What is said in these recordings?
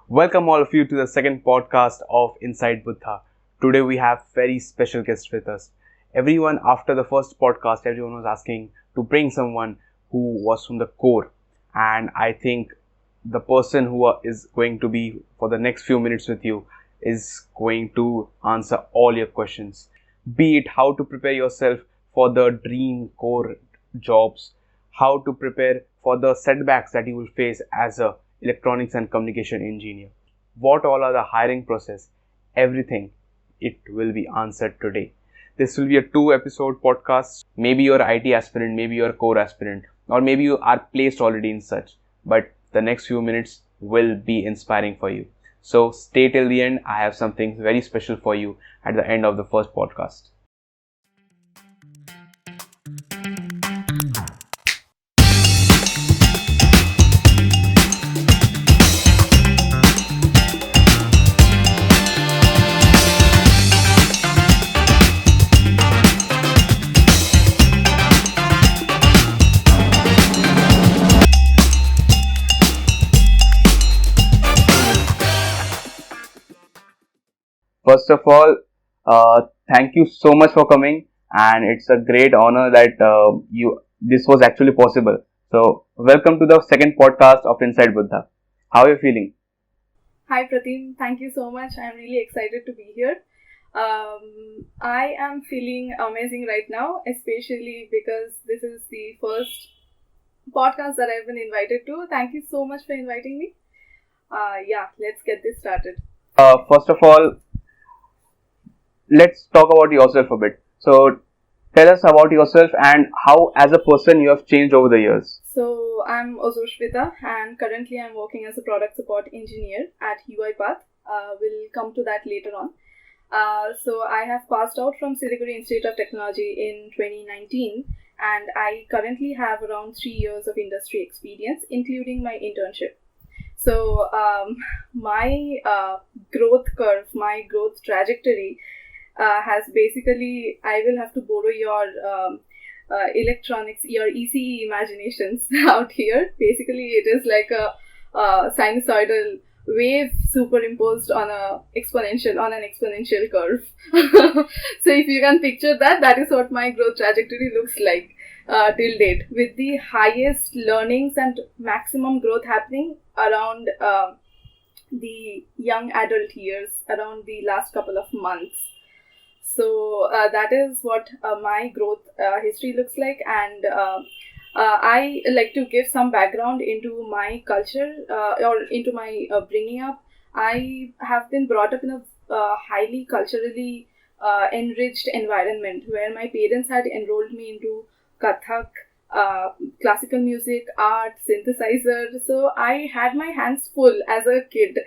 Welcome all of you to the second podcast of Inside Buddha. Today we have very special guests with us. Everyone after the first podcast, everyone was asking to bring someone who was from the core. And I think the person who is going to be for the next few minutes with you is going to answer all your questions. Be it how to prepare yourself for the dream core jobs, how to prepare for the setbacks that you will face as a electronics and communication engineer, what all are the hiring process, everything, it will be answered today. This will be a 2-episode podcast. Maybe you're IT aspirant, maybe you're a core aspirant, or maybe you are placed already in such, but the next few minutes will be inspiring for you. So stay till the end. I have something very special for you at the end of the first podcast. First of all, thank you so much for coming, and it's a great honor that this was actually possible. So, welcome to the second podcast of Inside Buddha. How are you feeling? Hi Pratim, thank you so much. I'm really excited to be here. I am feeling amazing right now, especially because this is the first podcast that I've been invited to. Thank you so much for inviting me. Let's get this started. First of all, let's talk about yourself a bit. So, tell us about yourself and how, as a person, you have changed over the years. So, I'm Ozoswita and currently I'm working as a product support engineer at UiPath. We'll come to that later on. So, I have passed out from Siliguri Institute of Technology in 2019 and I currently have around 3 years of industry experience, including my internship. So, my growth curve, my growth trajectory has basically, I will have to borrow your electronics, your ECE imaginations out here. Basically, it is like a sinusoidal wave superimposed on an exponential curve. So if you can picture that, that is what my growth trajectory looks like till date, with the highest learnings and maximum growth happening around the young adult years, around the last couple of months. So that is what my growth history looks like, and I like to give some background into my culture or into my bringing up. I have been brought up in a highly culturally enriched environment where my parents had enrolled me into Kathak, classical music, art, synthesizer. So I had my hands full as a kid,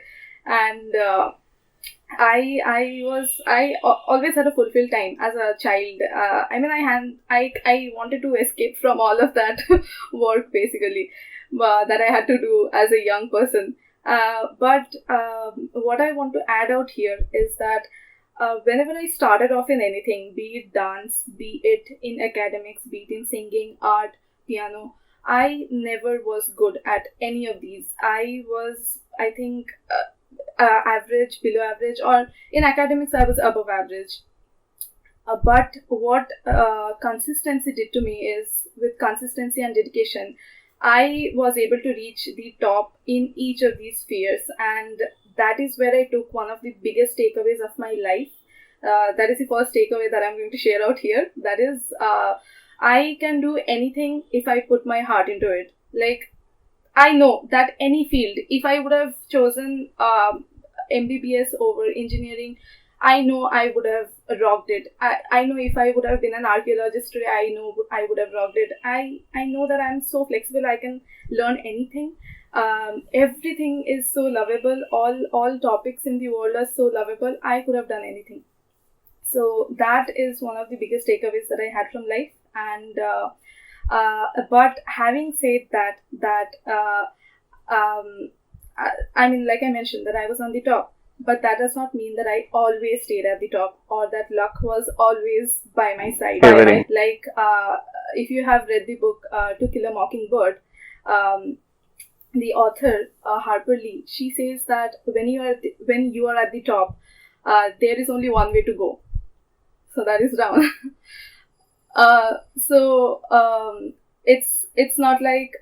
and I always had a fulfilled time as a child. I wanted to escape from all of that work basically that I had to do as a young person. But what I want to add out here is that whenever I started off in anything, be it dance, be it in academics, be it in singing, art, piano, I never was good at any of these. I was, I think, average, below average, or in academics I was above average. But what consistency did to me is, with consistency and dedication, I was able to reach the top in each of these spheres, and that is where I took one of the biggest takeaways of my life. That is the first takeaway that I'm going to share out here. That is, I can do anything if I put my heart into it. Like, I know that any field, if I would have chosen MBBS over engineering, I know I would have rocked it. I know if I would have been an archaeologist today, I know I would have rocked it. I know that I'm so flexible, I can learn anything. Everything is so lovable. All topics in the world are so lovable. I could have done anything. So that is one of the biggest takeaways that I had from life. And but having said that, I mean, like I mentioned, that I was on the top, but that does not mean that I always stayed at the top or that luck was always by my side. Right? Like, if you have read the book To Kill a Mockingbird, the author Harper Lee, she says that when you are at the top, there is only one way to go. So that is down. It's not like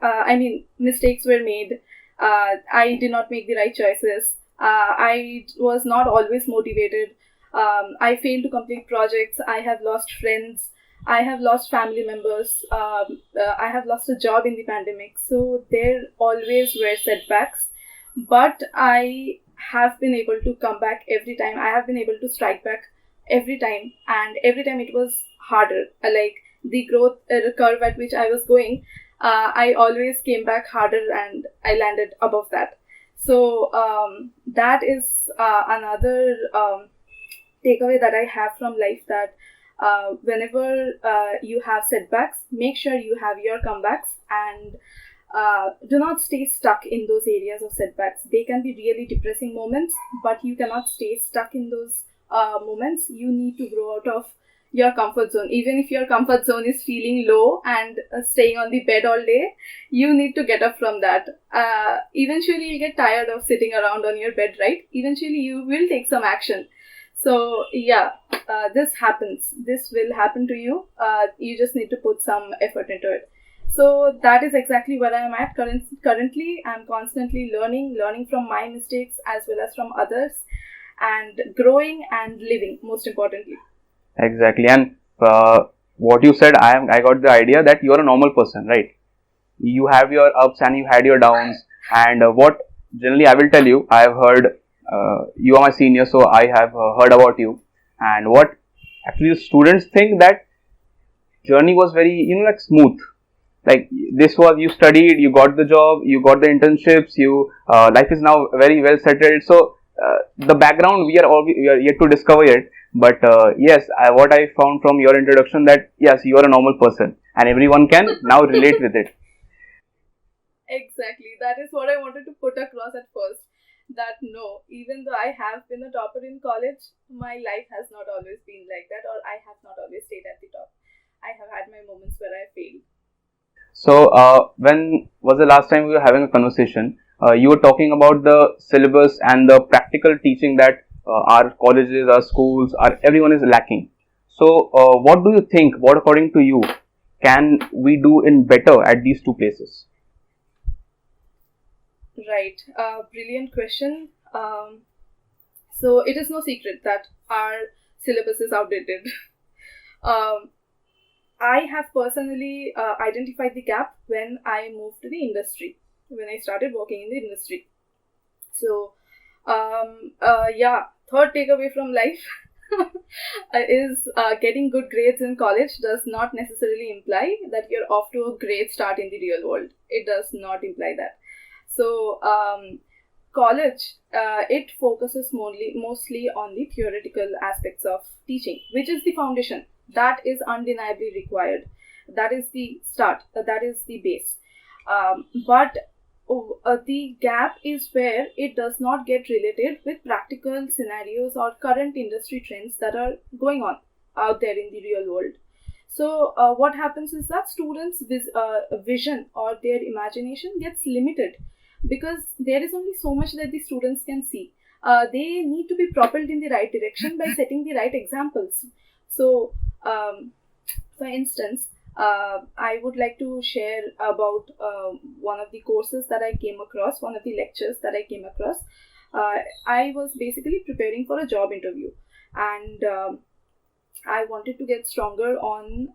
mistakes were made. I did not make the right choices. I was not always motivated. I failed to complete projects. I have lost friends. I have lost family members. I have lost a job in the pandemic. So there always were setbacks. But I have been able to come back every time. I have been able to strike back every time. And every time it was harder. Like the growth curve at which I was going, I always came back harder and I landed above that. So that is another takeaway that I have from life, that whenever you have setbacks, make sure you have your comebacks, and do not stay stuck in those areas of setbacks. They can be really depressing moments, but you cannot stay stuck in those moments. You need to grow out of your comfort zone. Even if your comfort zone is feeling low and staying on the bed all day, you need to get up from that. Eventually you'll get tired of sitting around on your bed, right? Eventually you will take some action. So yeah, this happens. This will happen to you. You just need to put some effort into it. So that is exactly where I am at currently. I'm constantly learning from my mistakes as well as from others, and growing and living, most importantly. Exactly. And what you said, I got the idea that you're a normal person, right? You have your ups and you had your downs. And what generally I will tell you, I have heard, you are my senior, so I have heard about you. And what actually students think that journey was very, like smooth. Like this was, you studied, you got the job, you got the internships, life is now very well settled. So the background we are yet to discover it. But yes, what I found from your introduction, that yes, you are a normal person and everyone can now relate with it. Exactly. That is what I wanted to put across at first. That no, even though I have been a topper in college, my life has not always been like that, or I have not always stayed at the top. I have had my moments where I failed. So when was the last time we were having a conversation? You were talking about the syllabus and the practical teaching that our colleges, our schools, everyone is lacking. So what do you think, what according to you, can we do in better at these two places? Right. Brilliant question. So it is no secret that our syllabus is outdated. I have personally identified the gap when I moved to the industry, when I started working in the industry. So, third takeaway from life is getting good grades in college does not necessarily imply that you're off to a great start in the real world. It does not imply that. So, college, it focuses mostly on the theoretical aspects of teaching, which is the foundation. That is undeniably required. That is the start. That is the base. But the gap is where it does not get related with practical scenarios or current industry trends that are going on out there in the real world. So what happens is that students' vision or their imagination gets limited, because there is only so much that the students can see. They need to be propelled in the right direction by setting the right examples. So, for instance, I would like to share about one of the courses that I came across, one of the lectures that I came across. I was basically preparing for a job interview, and I wanted to get stronger on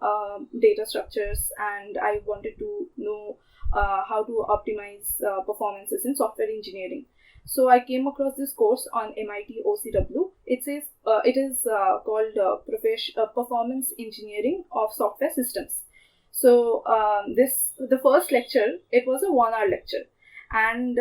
data structures, and I wanted to know how to optimize performances in software engineering. So I came across this course on MIT OCW. It is called Performance Engineering of Software Systems. So the first lecture, it was a 1-hour lecture, and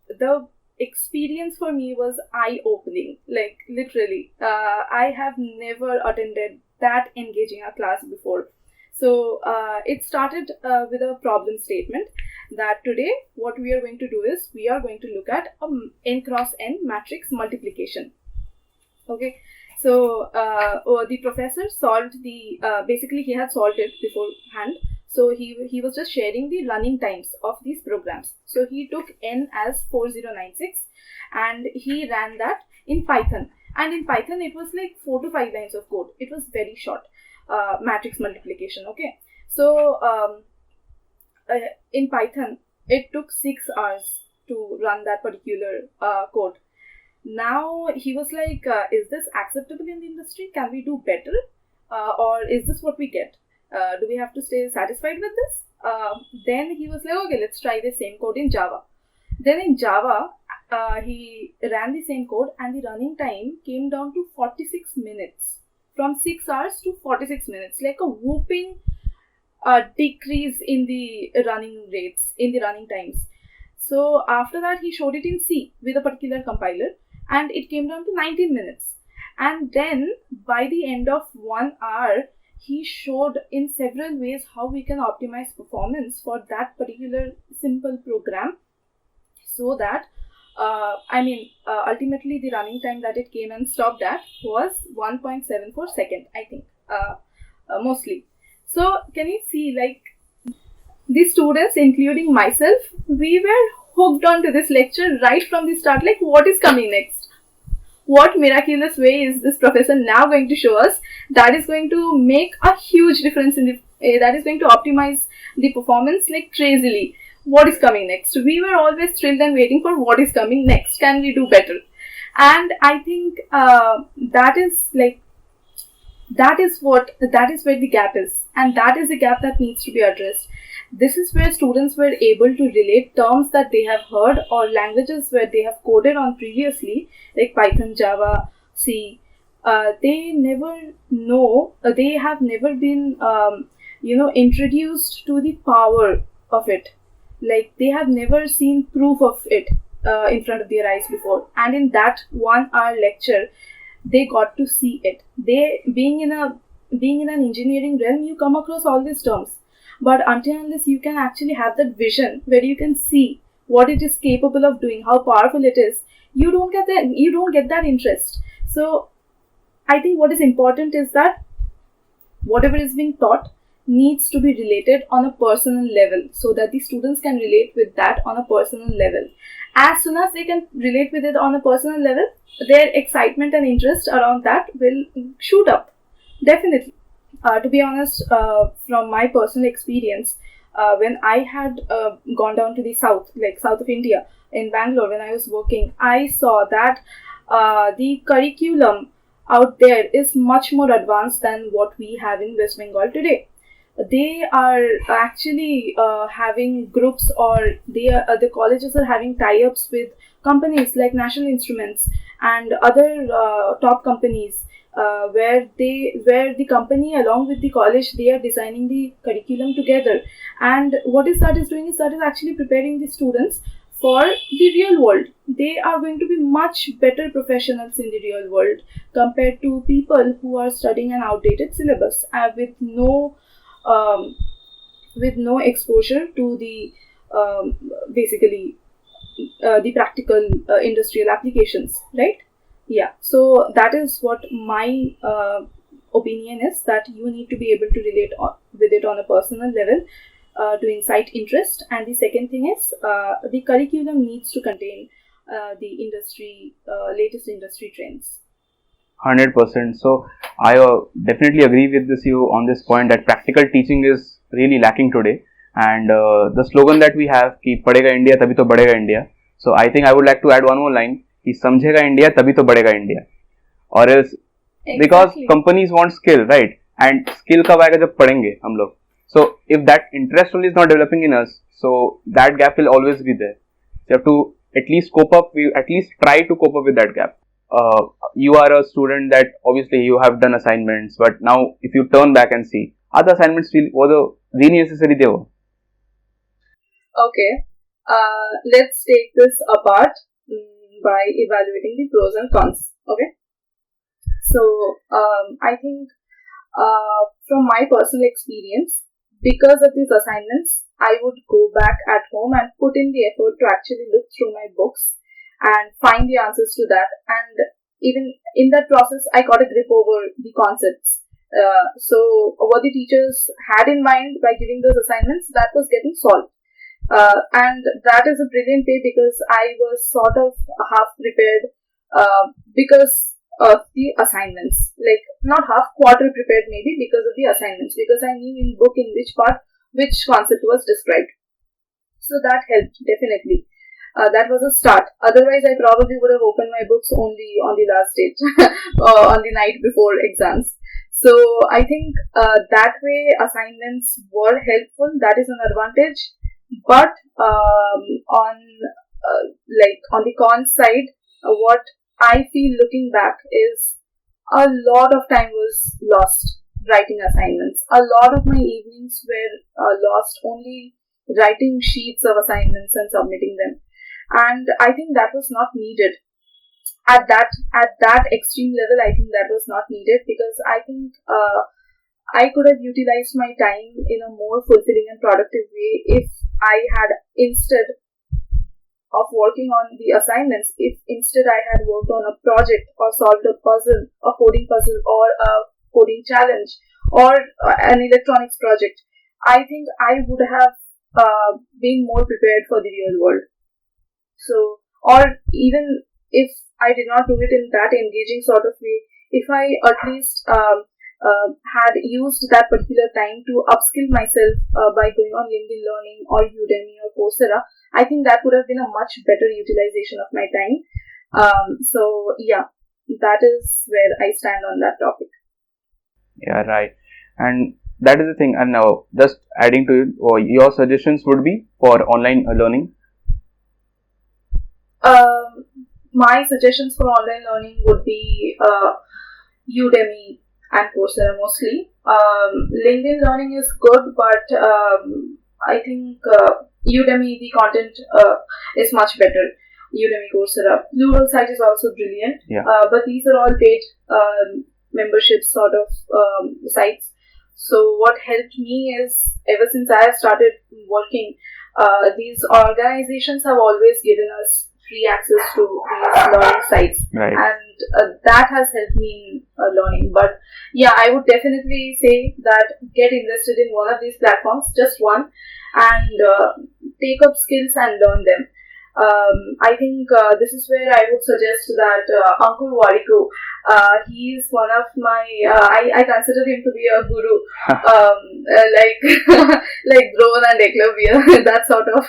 the experience for me was eye-opening. Like literally, I have never attended that engaging a class before. So it started with a problem statement that today what we are going to do is we are going to look at n cross n matrix multiplication. Okay, so the professor solved basically he had solved it beforehand. So he was just sharing the running times of these programs. So he took n as 4096 and he ran that in Python. And in Python, it was like 4 to 5 lines of code. It was very short, matrix multiplication. Okay, so in Python, it took 6 hours to run that particular code. Now he was like, is this acceptable in the industry? Can we do better? Or is this what we get? Do we have to stay satisfied with this? Then he was like, okay, let's try the same code in Java. Then in Java, he ran the same code and the running time came down to 46 minutes. From 6 hours to 46 minutes. Like a whooping decrease in the running rates, in the running times. So after that, he showed it in C with a particular compiler and it came down to 19 minutes. And then by the end of 1 hour, he showed in several ways how we can optimize performance for that particular simple program, so that ultimately the running time that it came and stopped at was 1.74 second, I think, mostly. So can you see, like, the students, including myself, we were hooked on to this lecture right from the start. Like, what is coming next? What miraculous way is this professor now going to show us that is going to make a huge difference in the, that is going to optimize the performance like crazily? What is coming next? We were always thrilled and waiting for what is coming next. Can we do better? And I think that is where the gap is, and that is the gap that needs to be addressed. This is where students were able to relate terms that they have heard or languages where they have coded on previously, like Python, Java, C. They never know, they have never been, introduced to the power of it. Like, they have never seen proof of it in front of their eyes before. And in that 1 hour lecture, they got to see it. They, being in an engineering realm, you come across all these terms. But until unless you can actually have that vision where you can see what it is capable of doing, how powerful it is, you don't get that interest. So I think what is important is that whatever is being taught needs to be related on a personal level, so that the students can relate with that on a personal level. As soon as they can relate with it on a personal level, their excitement and interest around that will shoot up. Definitely. To be honest, from my personal experience, when I had gone down to the south of India, in Bangalore, when I was working, I saw that the curriculum out there is much more advanced than what we have in West Bengal today. They are actually having groups, or the colleges are having tie-ups with companies like National Instruments and other top companies, where the company along with the college, they are designing the curriculum together. And what is doing is that is actually preparing the students for the real world. They are going to be much better professionals in the real world compared to people who are studying an outdated syllabus with no exposure to the the practical industrial applications, right? Yeah, so that is what my opinion is, that you need to be able to relate with it on a personal level to incite interest. And the second thing is the curriculum needs to contain the latest industry trends. 100%. So I definitely agree with you on this point, that practical teaching is really lacking today. And the slogan that we have, कि पढ़ेगा India तभी तो बढ़ेगा India. So I think I would like to add one more line, कि समझेगा India तभी तो बढ़ेगा India. Or else, exactly. Because companies want skill, right? And skill कब आएगा जब पढ़ेंगे हम लोग. So if that interest only is not developing in us, so that gap will always be there. So you have to at least try to cope up with that gap. You are a student that obviously you have done assignments, but now if you turn back and see, other assignments were really necessary they were. Okay, let's take this apart by evaluating the pros and cons. Okay, so I think from my personal experience, because of these assignments, I would go back at home and put in the effort to actually look through my books and find the answers to that. And even in that process, I got a grip over the concepts So what the teachers had in mind by giving those assignments, that was getting solved. And that is a brilliant way because I was sort of half prepared because of the assignments. Like, not half, quarter prepared maybe because of the assignments, because I knew in book in which part which concept was described. So that helped definitely. That was a start. Otherwise, I probably would have opened my books only on the last date, on the night before exams. So I think that way assignments were helpful. That is an advantage. But on the con side, what I feel looking back is a lot of time was lost writing assignments. A lot of my evenings were lost only writing sheets of assignments and submitting them. And I think that was not needed. At that extreme level, I think that was not needed, because I think I could have utilized my time in a more fulfilling and productive way if I had, instead of working on the assignments, if instead I had worked on a project or solved a puzzle, a coding puzzle, or a coding challenge, or an electronics project, I think I would have been more prepared for the real world. So, or even if I did not do it in that engaging sort of way, if I at least had used that particular time to upskill myself by going on LinkedIn Learning or Udemy or Coursera, I think that would have been a much better utilization of my time. So yeah, that is where I stand on that topic. Yeah, right. And that is the thing. And now, just adding to it, your suggestions would be for online learning? My suggestions for online learning would be Udemy and Coursera mostly. LinkedIn Learning is good, but I think Udemy, the content is much better. Udemy, Coursera. Plural site is also brilliant. Yeah. But these are all paid membership sort of sites. So what helped me is, ever since I have started working, these organizations have always given us free access to these learning sites. Right. And that has helped me in learning. But yeah, I would definitely say that get invested in one of these platforms, just one, and take up skills and learn them. I think this is where I would suggest that 𝗪𝗀𝗰𝘀𝗀𝗆, he is one of my, I consider him to be a guru, like like Drone and Eklavya, that sort of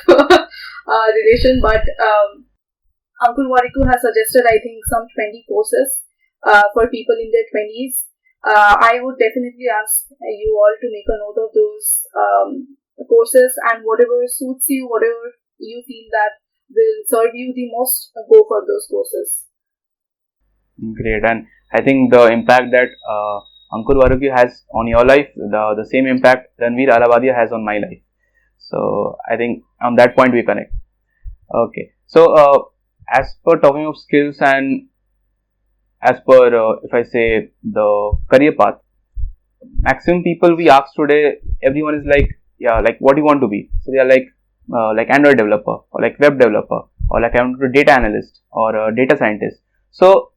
relation. But 𝗪𝗀𝗰𝗀𝗆 has suggested, I think, some 20 courses for people in their 20s. I would definitely ask you all to make a note of those courses, and whatever suits you, whatever you feel that will serve you the most, go for those courses. Great. And I think the impact that 𝗪𝗀𝗰𝗀𝗆 has on your life, the same impact Ranveer Ahluwalia has on my life. So I think on that point we connect. Okay. So as per talking of skills, and as per if I say the career path, maximum people we ask today, everyone is like, yeah, like what do you want to be? So they are like Android developer, or like web developer, or like I want to be data analyst or a data scientist. So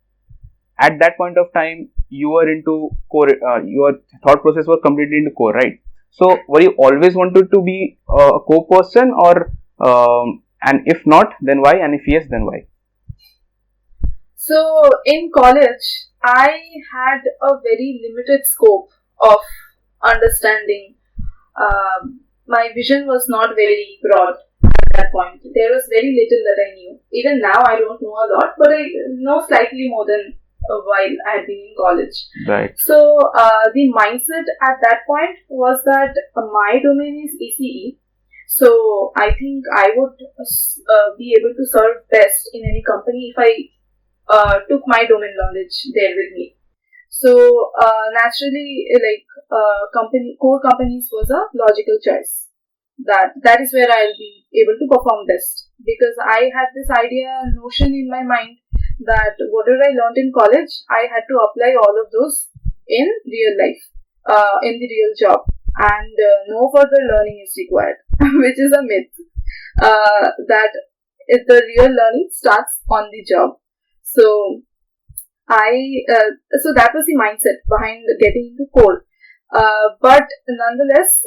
at that point of time, you were into core, your thought process was completely into core, right? So were you always wanted to be a core person, or and if not, then why? And if yes, then why? So in college, I had a very limited scope of understanding. My vision was not very broad at that point. There was very little that I knew. Even now, I don't know a lot, but I know slightly more than while I had been in college. Right. So the mindset at that point was that my domain is ECE. So I think I would be able to serve best in any company if I took my domain knowledge there with me. So naturally, like core companies was a logical choice. That is where I'll be able to perform best, because I had this notion in my mind that whatever I learned in college, I had to apply all of those in real life, in the real job, and no further learning is required, which is a myth. That the real learning starts on the job. So So that was the mindset behind getting into core. But nonetheless,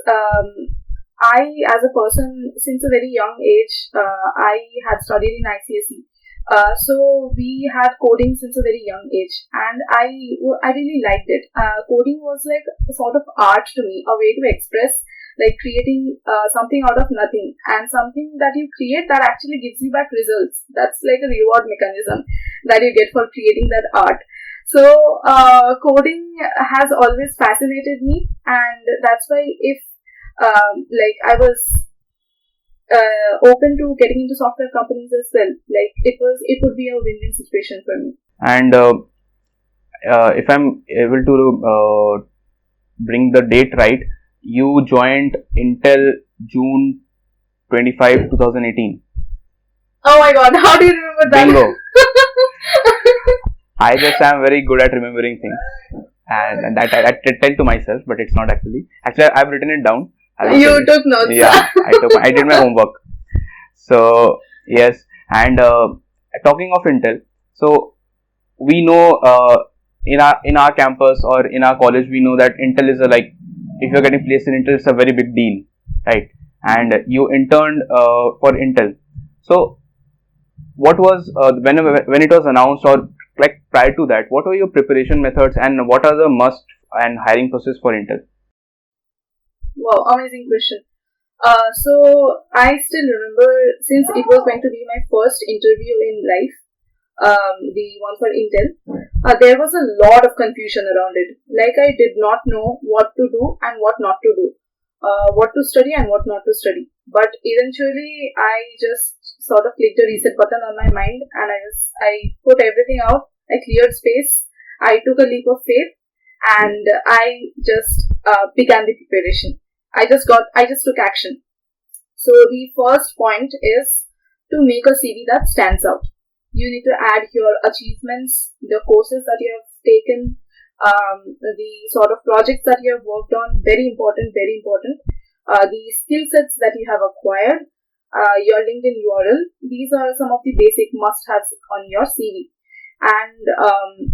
I, as a person, since a very young age, I had studied in ICSE. So we had coding since a very young age, and I really liked it. Coding was like a sort of art to me, a way to express, like creating something out of nothing, and something that you create that actually gives you back results. That's like a reward mechanism that you get for creating that art. So coding has always fascinated me, and that's why if like I was open to getting into software companies as well. Like it would be a win-win situation for me. And if I'm able to bring the date right, you joined Intel June 25, 2018. Oh my god, how do you remember that? Bingo. I just am very good at remembering things, and that I tell to myself, but it's not actually. Actually, I've written it down. You took notes. Yeah, I did my homework. So yes, and talking of Intel, so we know in our campus or in our college, we know that Intel is if you're getting placed in Intel, it's a very big deal, right? And you interned for Intel. So what was when it was announced, or like prior to that, what were your preparation methods and what are the must and hiring process for Intel? Wow, amazing question. So I still remember, since it was going to be my first interview in life, the one for Intel, there was a lot of confusion around it. Like I did not know what to do and what not to do, what to study and what not to study. But eventually, I just sort of clicked a reset button on my mind, and I put everything out. I cleared space. I took a leap of faith, and I just began the preparation. I just took action. So the first point is to make a CV that stands out. You need to add your achievements, the courses that you have taken, the sort of projects that you have worked on, very important, the skill sets that you have acquired, your LinkedIn URL. These are some of the basic must-haves on your CV. And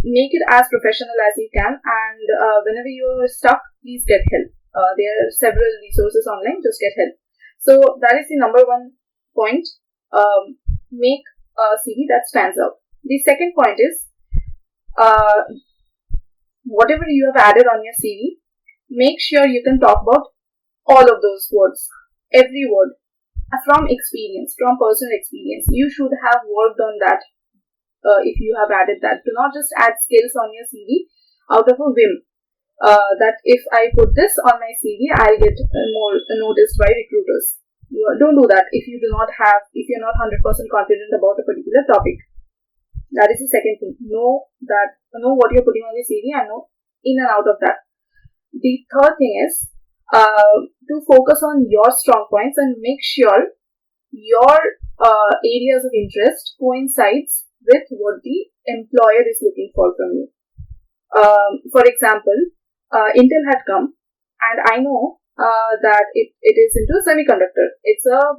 make it as professional as you can, and whenever you're stuck, please get help. There are several resources online, just get help. So that is the number one point. Make a CV that stands out. The second point is, whatever you have added on your CV, make sure you can talk about all of those words, every word, from experience, from personal experience. You should have worked on that. If you have added that, do not just add skills on your CV out of a whim. That if I put this on my CV, I'll get more noticed by recruiters. Don't do that if you're not 100% confident about a particular topic. That is the second thing. Know what you're putting on the CV and know in and out of that. The third thing is to focus on your strong points and make sure your areas of interest coincides with what the employer is looking for from you. For example, Intel had come, and I know that it is into semiconductor. It's a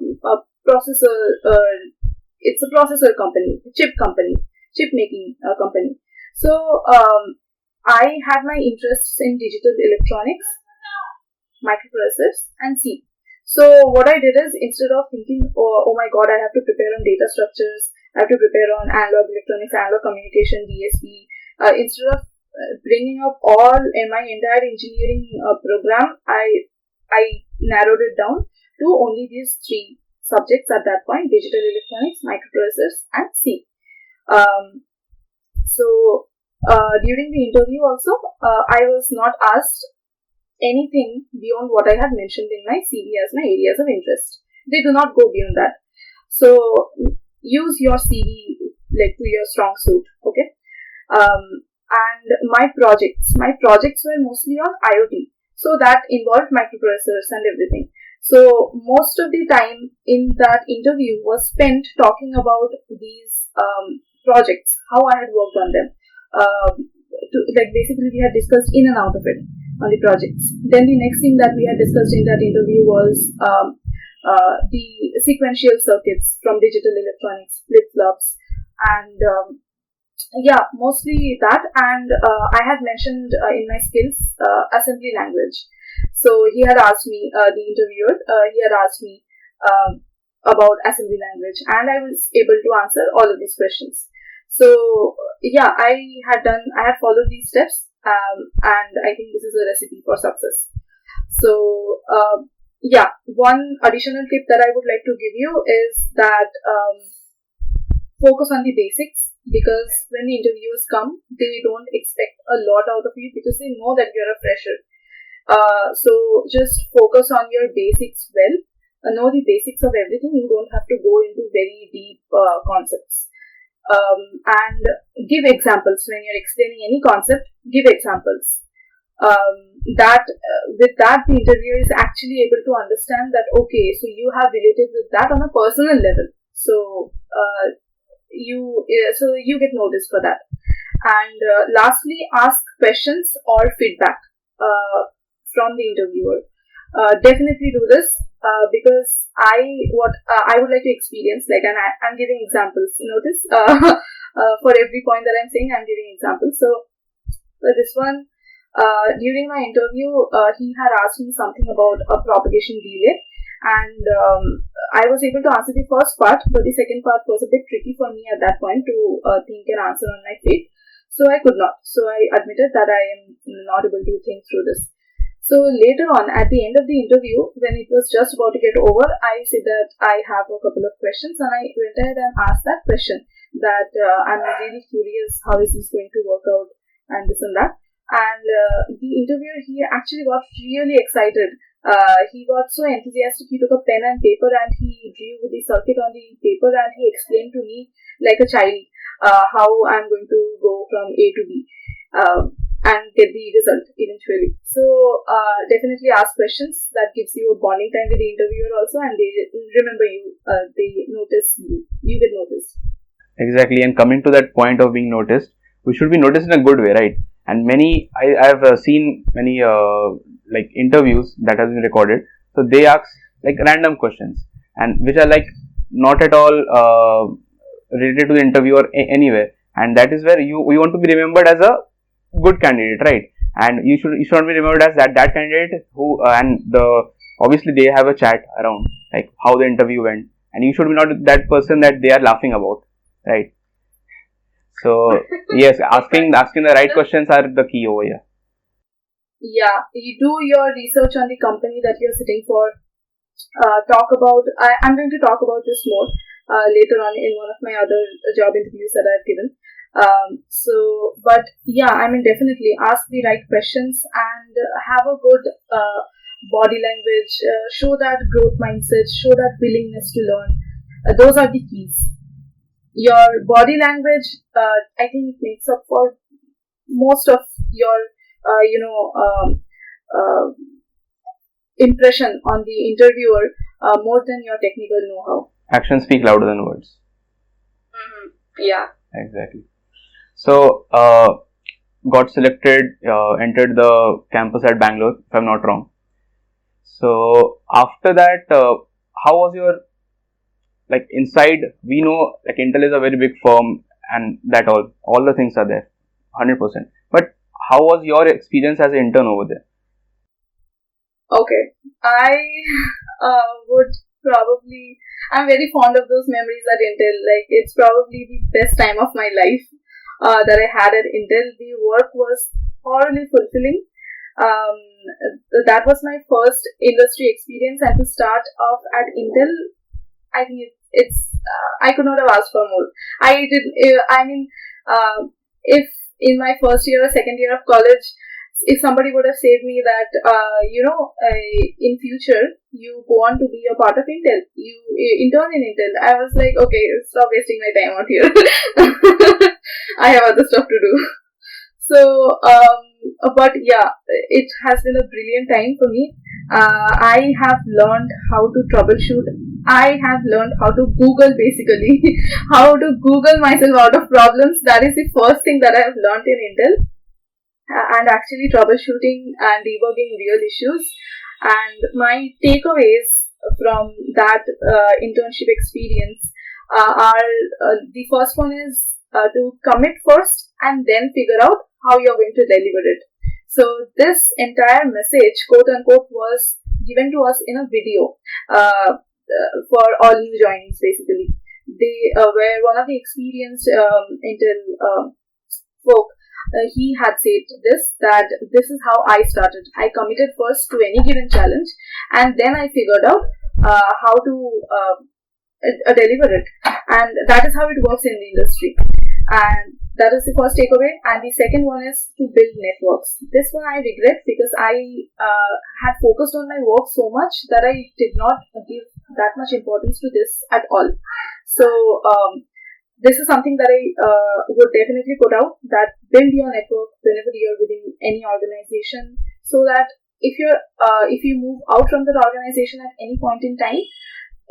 processor. It's a processor company, chip making company. So I had my interests in digital electronics, microprocessors, and C. So what I did is, instead of thinking, oh my god, I have to prepare on data structures, I have to prepare on analog electronics, analog communication, DSP, instead of bringing up all in my entire engineering program, I narrowed it down to only these three subjects at that point: digital electronics, microprocessors, and C. So during the interview also, I was not asked anything beyond what I had mentioned in my CV as my areas of interest. They do not go beyond that. So use your CV like to your strong suit. Okay. And my projects were mostly on IoT. So that involved microprocessors and everything. So most of the time in that interview was spent talking about these projects, how I had worked on them. Basically we had discussed in and out of it on the projects. Then the next thing that we had discussed in that interview was the sequential circuits from digital electronics, flip-flops, and Yeah, mostly that, and I had mentioned in my skills assembly language. So he had asked me, the interviewer, he had asked me about assembly language, and I was able to answer all of these questions. So yeah, I had followed these steps, and I think this is a recipe for success. So yeah, one additional tip that I would like to give you is that focus on the basics, because when the interviewers come, they don't expect a lot out of you because they know that you're a fresher. So just focus on your basics well. Know the basics of everything. You don't have to go into very deep concepts. And give examples when you're explaining any concept. Give examples. With that, the interviewer is actually able to understand that, okay, so you have related with that on a personal level. So you get noticed for that. And lastly, ask questions or feedback from the interviewer. Definitely do this because I would like to experience, like, and I'm giving examples. Notice for every point that I'm saying, I'm giving examples. So for this one, during my interview, he had asked me something about a propagation delay, and I was able to answer the first part, but the second part was a bit tricky for me at that point to think and answer on my feet. So I could not. So I admitted that I am not able to think through this. So later on, at the end of the interview, when it was just about to get over, I said that I have a couple of questions, and I went ahead and asked that question that I'm really curious how is this going to work out and this and that. And the interviewer, he actually got really excited. He got so enthusiastic. He took a pen and paper and he drew the circuit on the paper, and he explained to me like a child how I'm going to go from A to B and get the result eventually. So definitely ask questions. That gives you a bonding time with the interviewer also, and they remember you. They notice you. You get noticed. Exactly. And coming to that point of being noticed, we should be noticed in a good way, right? And I've seen many like interviews that has been recorded. So they ask like random questions, and which are like not at all related to the interview or anywhere. And that is where you want to be remembered as a good candidate, right? And you should not be remembered as that candidate who obviously they have a chat around like how the interview went, and you should be not that person that they are laughing about, right? So yes, asking the right questions are the key over here. Yeah, you do your research on the company that you're sitting for. I'm going to talk about this more later on in one of my other job interviews that I've given. But yeah, I mean, definitely ask the right questions and have a good body language. Show that growth mindset. Show that willingness to learn. Those are the keys. Your body language, I think, makes up for most of your, impression on the interviewer more than your technical know-how. Actions speak louder than words. Mm-hmm. Yeah. Exactly. So, got selected, entered the campus at Bangalore, if I'm not wrong. So, after that, how was your, like, inside? We know, like, Intel is a very big firm, and that all the things are there, 100%. But how was your experience as an intern over there? Okay, I I'm very fond of those memories at Intel. Like, it's probably the best time of my life that I had at Intel. The work was thoroughly fulfilling. That was my first industry experience, and to start off at Intel, I think it's I could not have asked for more. If in my first year or second year of college, if somebody would have said me that, in future, you go on to be a part of Intel, you intern in Intel, I was like, okay, stop wasting my time out here. I have other stuff to do. So, but yeah, it has been a brilliant time for me. I have learned how to troubleshoot. I have learned how to Google, basically, how to Google myself out of problems. That is the first thing that I have learned in Intel. And actually troubleshooting and debugging real issues. And my takeaways from that internship experience are the first one is to commit first and then figure out how you're going to deliver it. So this entire message, quote unquote, was given to us in a video for all new joinees. Basically, they were one of the experienced Intel folk. He had said that this is how I started. I committed first to any given challenge, and then I figured out how to deliver it. And that is how it works in the industry. And that is the first takeaway. And the second one is to build networks. This one I regret because I had focused on my work so much that I did not give that much importance to this at all. So this is something that I would definitely put out, that build your network whenever you're within any organization, so that if you move out from that organization at any point in time,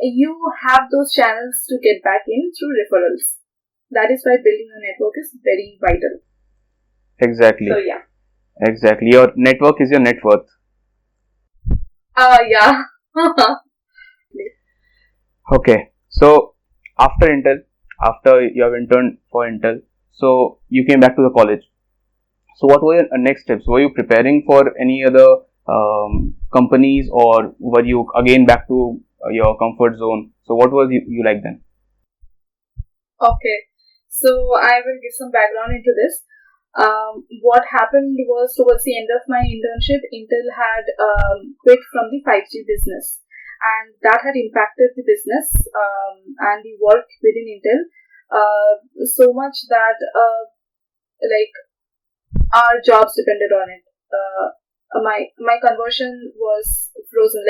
you have those channels to get back in through referrals. That is why building a network is very vital. Exactly. So yeah. Exactly. Your network is your net worth. Yeah. Okay. So after Intel, after you have interned for Intel, so you came back to the college. So what were your next steps? Were you preparing for any other companies, or were you again back to your comfort zone? So what was you like then? Okay. So I will give some background into this. What happened was, towards the end of my internship, Intel had quit from the 5G business, and that had impacted the business and the work within Intel so much that our jobs depended on it. My conversion was frozen.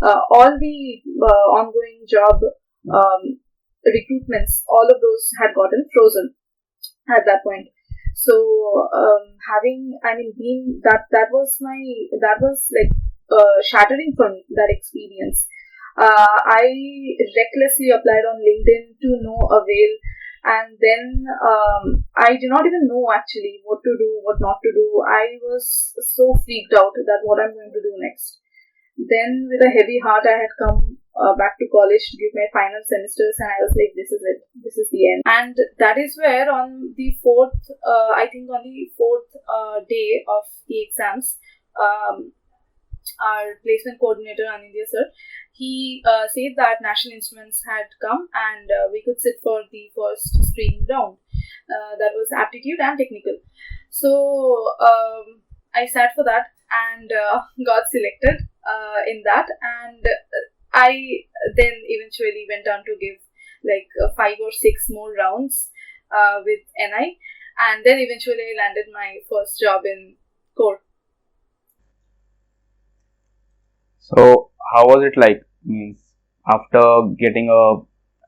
All the ongoing job recruitments, all of those had gotten frozen at that point. So that was shattering for me, that experience. I recklessly applied on LinkedIn to no avail, and then I did not even know actually what to do, what not to do. I was so freaked out that what I'm going to do next. Then with a heavy heart, I had come back to college to give my final semesters, and I was like, this is it, this is the end. And that is where on the fourth day of the exams, our placement coordinator, Anindya sir, he said that National Instruments had come and we could sit for the first screening round. That was aptitude and technical. So I sat for that and got selected in that, and I then eventually went on to give 5 or 6 more rounds with NI, and then eventually I landed my first job in core. So how was it like? Means after getting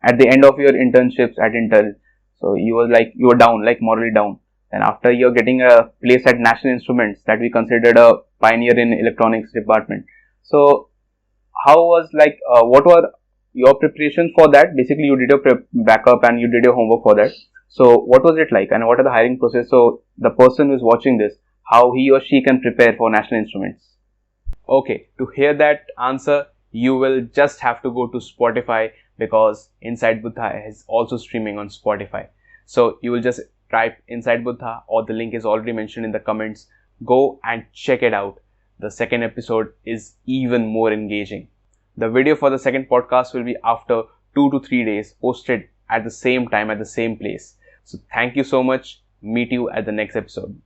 at the end of your internships at Intel, so you were down, morally down. And after you're getting a place at National Instruments, that we considered a pioneer in electronics department. So how was what were your preparations for that? Basically, you did your backup and you did your homework for that. So what was it like, and what are the hiring process? So the person who is watching this, how he or she can prepare for National Instruments? Okay, to hear that answer, you will just have to go to Spotify, because Inside 𝗪𝗂 is also streaming on Spotify. So you will just type Inside 𝗪𝗂, or the link is already mentioned in the comments. Go and check it out. The second episode is even more engaging. The video for the second podcast will be after 2 to 3 days, posted at the same time at the same place. So thank you so much. Meet you at the next episode.